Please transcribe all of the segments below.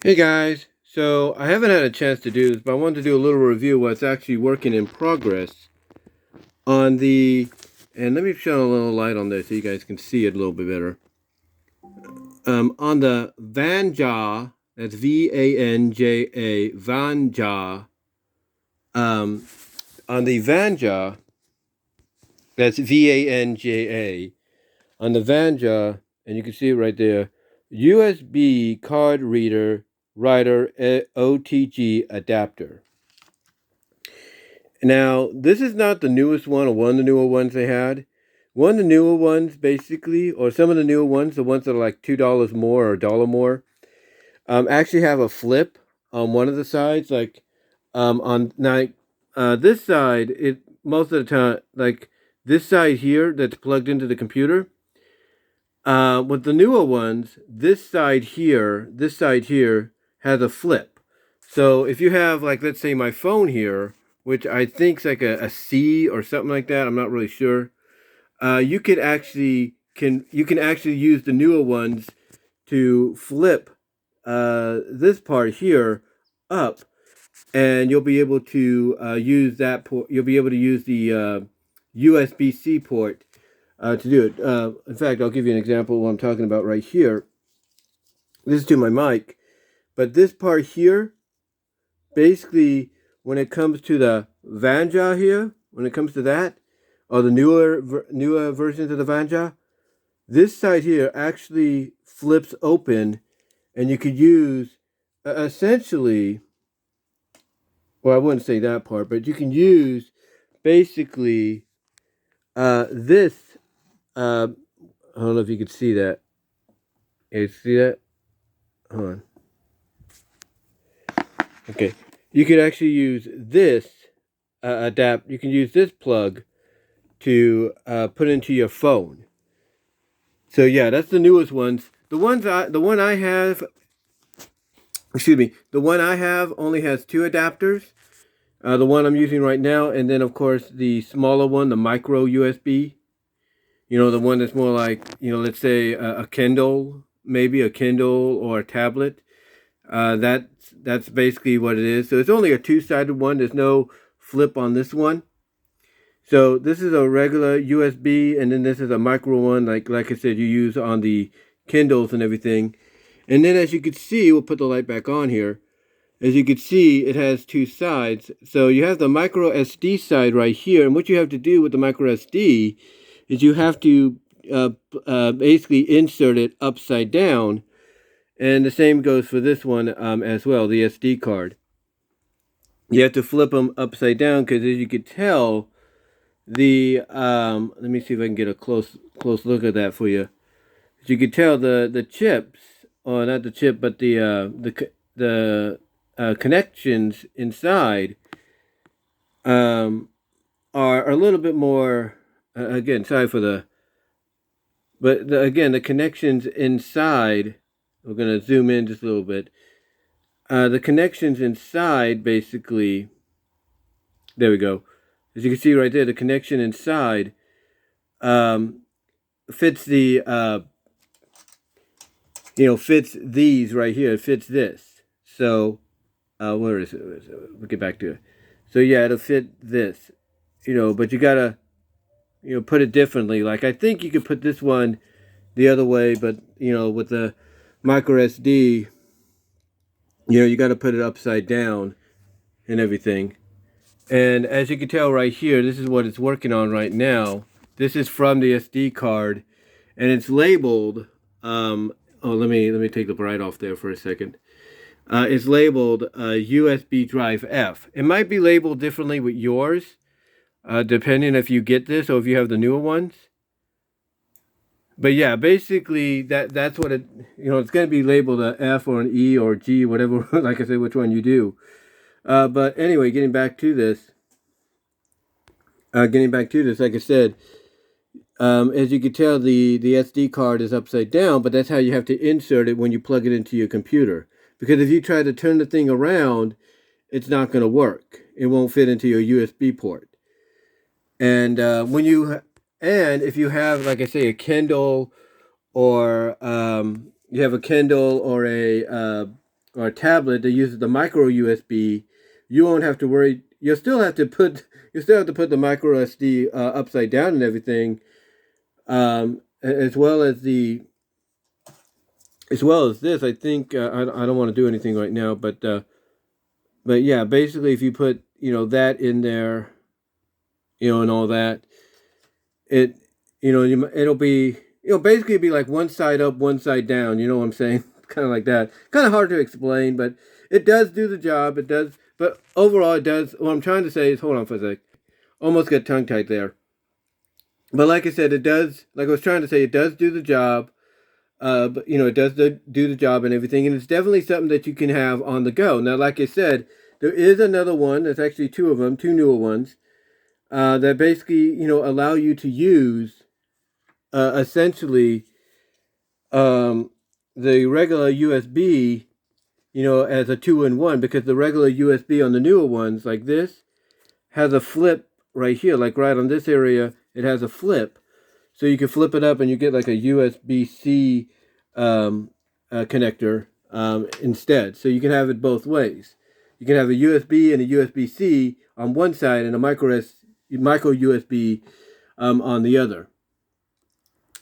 Hey guys, so I haven't had a chance to do this, but I wanted to do a little review of what's actually working in progress on the, and let me shine a little light on this so you guys can see it a little bit better. On the Vanja, that's Vanja, Vanja, um, on the Vanja, that's Vanja, on the Vanja, and you can see it right there, USB card reader writer OTG adapter. Now, this is not the newest one or one of the newer ones they had. One of the newer ones, basically, or some of the newer ones, the ones that are like $2 more or $1 more, actually have a flip on one of the sides. Like on now, this side, it most of the time, like this side here that's plugged into the computer. With the newer ones, this side here has a flip. So if you have, like, let's say my phone here, which I think's like a C or something like that, I'm not really sure. You could actually you can actually use the newer ones to flip this part here up, and you'll be able to use that port. You'll be able to use the USB-C port to do it. In fact, I'll give you an example of what I'm talking about right here. This is to my mic, but this part here, basically, when it comes to the Vanja here, when it comes to that, or the newer versions of the Vanja, this side here actually flips open, and you could use essentially, well, I wouldn't say that part, but you can use basically this. I don't know if you can see that. You see that? Hold on. Okay. You could actually use this You can use this plug to put into your phone. So yeah, that's the newest ones. The one I have, excuse me, the one I have only has two adapters. The one I'm using right now, and then of course the smaller one, the micro USB. You know, the one that's more like, let's say a Kindle, maybe a Kindle or a tablet. That's basically what it is. So it's only a two-sided one. There's no flip on this one. So this is a regular USB, and then this is a micro one, like I said, you use on the Kindles and everything. And then as you can see, we'll put the light back on here. As you can see, it has two sides. So you have the micro SD side right here, and what you have to do with the micro SD is you have to basically insert it upside down. And the same goes for this one as well, the SD card. You have to flip them upside down because, as you can tell, let me see if I can get a close look at that for you. As you can tell, the chips, or not the chip, but the connections inside are a little bit more. Again, sorry for the, but again, the connections inside. We're gonna zoom in just a little bit. The connections inside, basically, there we go. As you can see right there, the connection inside fits the, fits these right here. It fits this. So, where is it? We'll get back to it. So yeah, it'll fit this, but you gotta, put it differently. Like, I think you could put this one the other way, but, with the micro SD, you got to put it upside down and everything. And as you can tell right here, this is what it's working on right now. This is from the SD card, and it's labeled. Let me take the bright off there for a second. It's labeled USB drive F. It might be labeled differently with yours, depending if you get this or if you have the newer ones. But yeah, basically that's what it. It's going to be labeled an F or an E or G, whatever. Like I said, which one you do. But anyway, getting back to this, like I said, as you can tell, the SD card is upside down, but that's how you have to insert it when you plug it into your computer. Because if you try to turn the thing around, it's not going to work. It won't fit into your USB port. And if you have, like I say, a Kindle, or you have a Kindle or a or a tablet that uses the micro USB, you won't have to worry. You'll still have to put the micro SD upside down and everything, as well as this. I think I don't want to do anything right now, but yeah, basically if you put that in there, and all that, it it'll be basically be like one side up, one side down. You know what I'm saying? Kind of like that. Kind of hard to explain, but it does do the job. It does, but overall, it does. What I'm trying to say is, hold on for a sec. Almost got tongue tied there. But like I said, it does. Like I was trying to say, it does do the job. But it does do the job and everything, and it's definitely something that you can have on the go. Now, like I said, there is another one. There's actually two of them, two newer ones, that basically allow you to use essentially the regular USB, as a 2-in-1, because the regular USB on the newer ones like this has a flip right here, like right on this area, it has a flip. So you can flip it up and you get like a USB-C connector instead. So you can have it both ways. You can have a USB and a USB-C on one side and a micro USB on the other.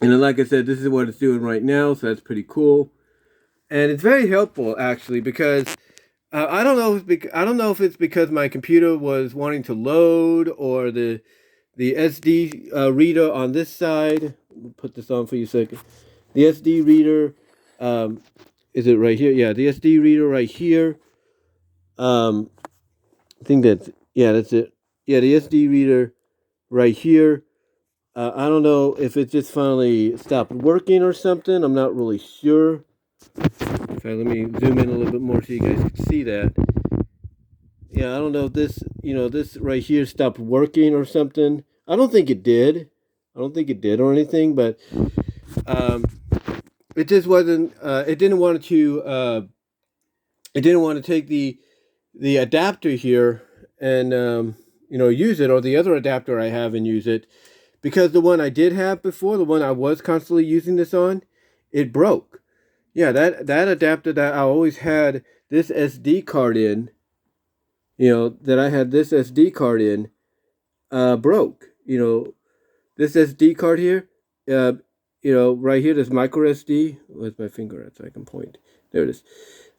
And then, like I said, this is what it's doing right now, so that's pretty cool. And it's very helpful, actually, because I don't know if it's because my computer was wanting to load, or the SD reader on this side. I'll put this on for you a second. The SD reader, is it right here? Yeah, the SD reader right here. I think that's it. Yeah, the SD reader right here. I don't know if it just finally stopped working or something. I'm not really sure. In fact, let me zoom in a little bit more so you guys can see that. Yeah, I don't know if this right here stopped working or something. I don't think it did. Or anything, but it just wasn't. It didn't want to. It didn't want to take the adapter here and use it, or the other adapter I have and use it, because the one I did have before, the one I was constantly using this on, it broke. Yeah, that adapter that I always had this SD card in, that I had this SD card in, broke. This SD card here, right here, this micro SD. Where's my finger at so I can point? There it is.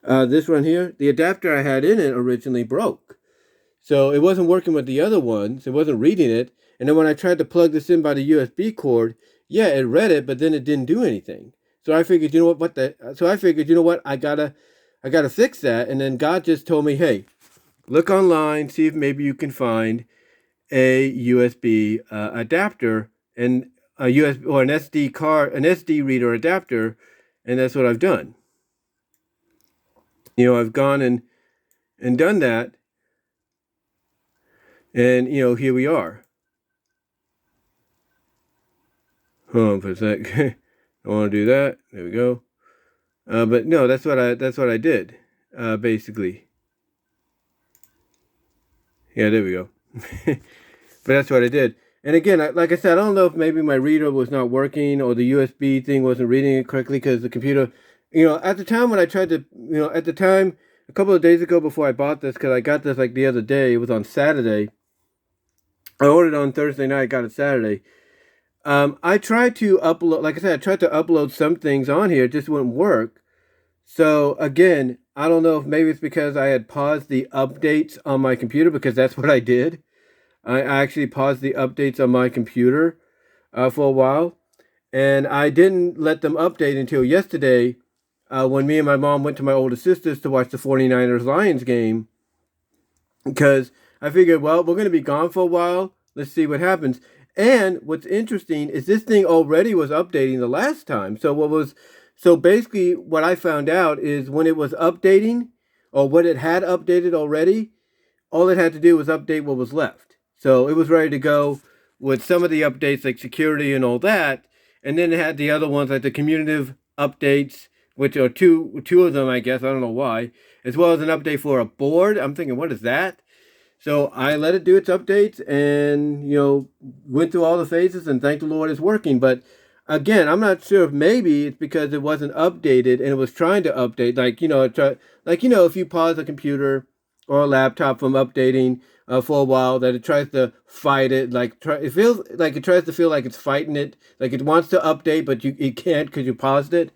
This one here, the adapter I had in it originally broke. So it wasn't working with the other ones. It wasn't reading it. And then when I tried to plug this in by the USB cord, yeah, it read it, but then it didn't do anything. So I figured, I gotta fix that. And then God just told me, hey, look online, see if maybe you can find a USB adapter and a USB or an SD card, an SD reader adapter, and that's what I've done. I've gone and done that, and here we are. Hold on for a sec. I want to do that. There we go. But no, that's what I did, basically. Yeah, there we go. But that's what I did. And again, like I said, I don't know if maybe my reader was not working or the USB thing wasn't reading it correctly, because the computer, at the time when I tried to, at the time, a couple of days ago before I bought this, because I got this like the other day, it was on Saturday. I ordered it on Thursday night, got it Saturday. I tried to upload, like I said, I tried to upload some things on here, it just wouldn't work. So again, I don't know if maybe it's because I had paused the updates on my computer, because that's what I did. I actually paused the updates on my computer for a while, and I didn't let them update until yesterday, when me and my mom went to my older sister's to watch the 49ers Lions game, because I figured, well, we're going to be gone for a while. Let's see what happens. And what's interesting is this thing already was updating the last time. So basically what I found out is when it was updating, or what it had updated already, all it had to do was update what was left. So it was ready to go with some of the updates like security and all that. And then it had the other ones like the community updates, which are two of them, I guess. I don't know why. As well as an update for a board. I'm thinking, what is that? So I let it do its updates and, went through all the phases, and thank the Lord it's working. But Again, I'm not sure if maybe it's because it wasn't updated and it was trying to update. Like, if you pause a computer or a laptop from updating for a while, that it tries to fight it. It feels like it tries to feel like it's fighting it. Like it wants to update, but it can't because you paused it.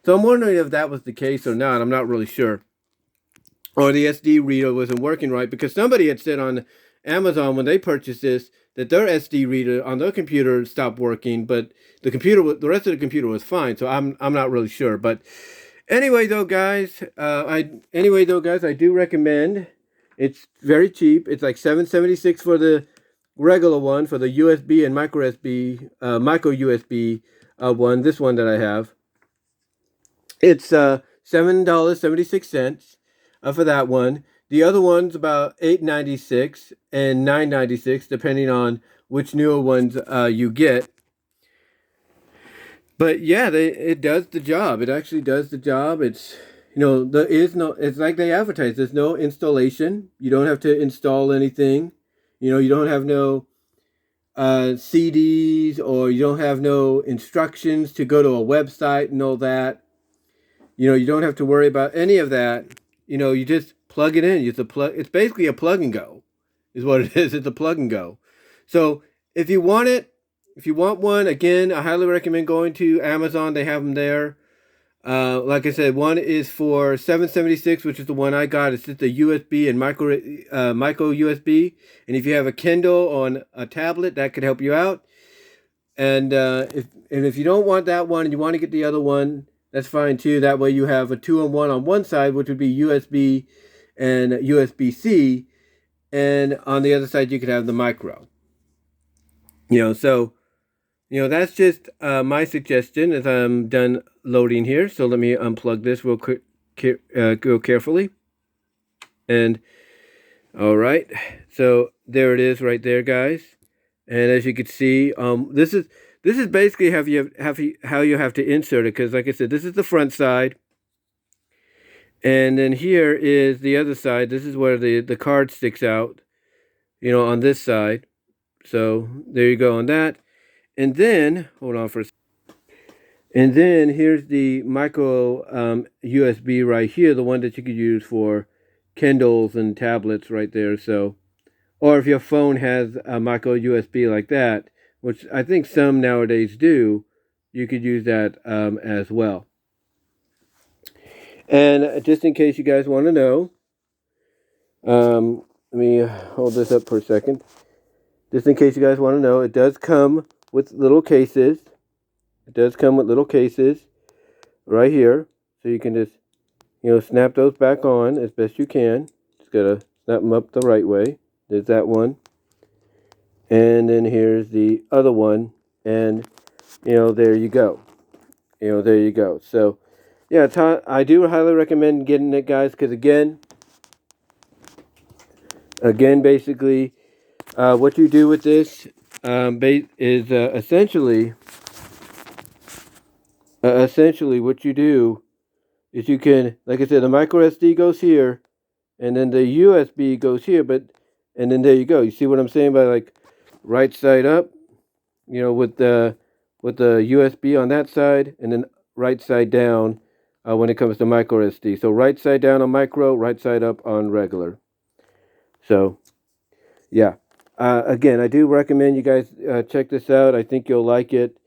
So I'm wondering if that was the case or not. I'm not really sure. Or the SD reader wasn't working right, because somebody had said on Amazon when they purchased this that their SD reader on their computer stopped working, but the rest of the computer was fine. So I'm not really sure. But I do recommend. It's very cheap. It's like $7.76 for the regular one, for the USB and micro USB one. This one that I have. It's $7.76 for that one. The other one's about $8.96 and $9.96, depending on which newer ones you get. But yeah, it does the job. It actually does the job. There is no. It's like they advertise. There's no installation. You don't have to install anything. You don't have no CDs, or you don't have no instructions to go to a website and all that. You don't have to worry about any of that. You just plug it in. It's basically a plug and go, is what it is. It's a plug and go. So if you want it, if you want one, again, I highly recommend going to Amazon. They have them there. Like I said, one is for $7.76, which is the one I got. It's just a USB and micro USB. And if you have a Kindle on a tablet, that could help you out. And if you don't want that one and you want to get the other one, that's fine too. That way you have a 2-in-1 on one side, which would be USB and USB-C, and on the other side you could have the micro. That's just my suggestion as I'm done loading here. So let me unplug this real quick, go carefully. And all right, so there it is right there, guys. And as you can see, this is basically how you have to insert it, because like I said, this is the front side, and then here is the other side. This is where the card sticks out, on this side. So there you go on that. And then hold on for a second. And then here's the micro USB right here, the one that you could use for Kindles and tablets right there. So, or if your phone has a micro USB like that, which I think some nowadays do, you could use that as well. And just in case you guys want to know, let me hold this up for a second. Just in case you guys want to know, it does come with little cases. It does come with little cases right here. So you can just, snap those back on as best you can. Just gotta snap them up the right way. There's that one. And then here's the other one. And, there you go. There you go. So, yeah, I do highly recommend getting it, guys, because again, basically, what you do with this is essentially what you do is you can, like I said, the micro SD goes here, and then the USB goes here, and then there you go. You see what I'm saying by like right side up, with the USB on that side, and then right side down when it comes to micro SD. So right side down on micro, right side up on regular. So, yeah. Again, I do recommend you guys check this out. I think you'll like it.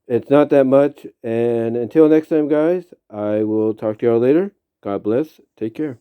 It's not that much. And until next time, guys, I will talk to y'all later. God bless. Take care.